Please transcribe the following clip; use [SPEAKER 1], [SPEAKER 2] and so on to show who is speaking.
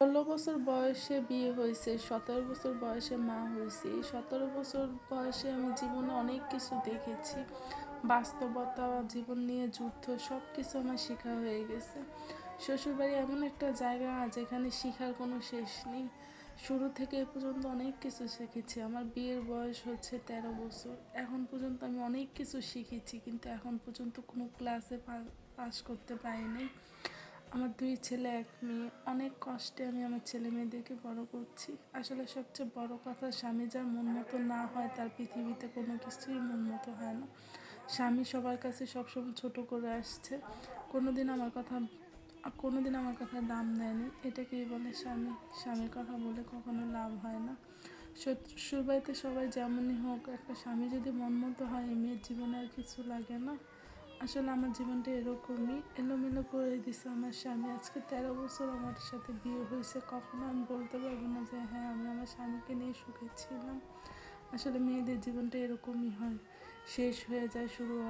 [SPEAKER 1] বছর বয়সে বিয়ে হয়েছে, 17 বছর বয়সে মা হয়েছি। এই 17 বছর বয়সে আমি জীবনে অনেক কিছু দেখেছি। বাস্তবতা, জীবন নিয়ে যুদ্ধ, সব কিছু আমার শেখা হয়ে গেছে। শ্বশুরবাড়ি এমন একটা জায়গা যেখানে শেখার কোনো শেষ নেই। শুরু থেকে এ পর্যন্ত অনেক কিছু শিখেছি। আমার বিয়ের বয়স হচ্ছে 13 বছর। এখন পর্যন্ত আমি অনেক কিছু শিখেছি, কিন্তু এখন পর্যন্ত কোনো ক্লাসে পাস করতে পারিনি। আমার 2 ছেলে 1 মেয়ে। অনেক কষ্টে আমি আমার ছেলে মেয়েদেরকে বড় করছি। আসলে সবচেয়ে বড় কথা, স্বামী যার মন মতো না হয় তার পৃথিবীতে কোনো কিছুই মন মতো হয় না। স্বামী সবার কাছে সবসময় ছোট করে আসছে, কোনোদিন আমার কথা কোনোদিন আমার কথা দাম দেয়নি। এটাকেই বলে স্বামী। স্বামীর কথা বলে কখনো লাভ হয় না। শ্বশুরবাড়িতে সবাই যেমনই হোক, একটা স্বামী যদি মন মতো হয়, মেয়ের জীবনে আর কিছু লাগে না। আসলে আমার জীবনটা এরকমই এলোমেলো করে দিছে আমার স্বামী। আজকে 13 বছর আমার সাথে বিয়ে হয়েছে, কখনো আমি বলতে পারবো না যে হ্যাঁ, আমি আমার স্বামীকে নিয়ে সুখে ছিলাম। আসলে মেয়েদের জীবনটা এরকমই হয়, শেষ হয়ে যায়, শুরু হয়।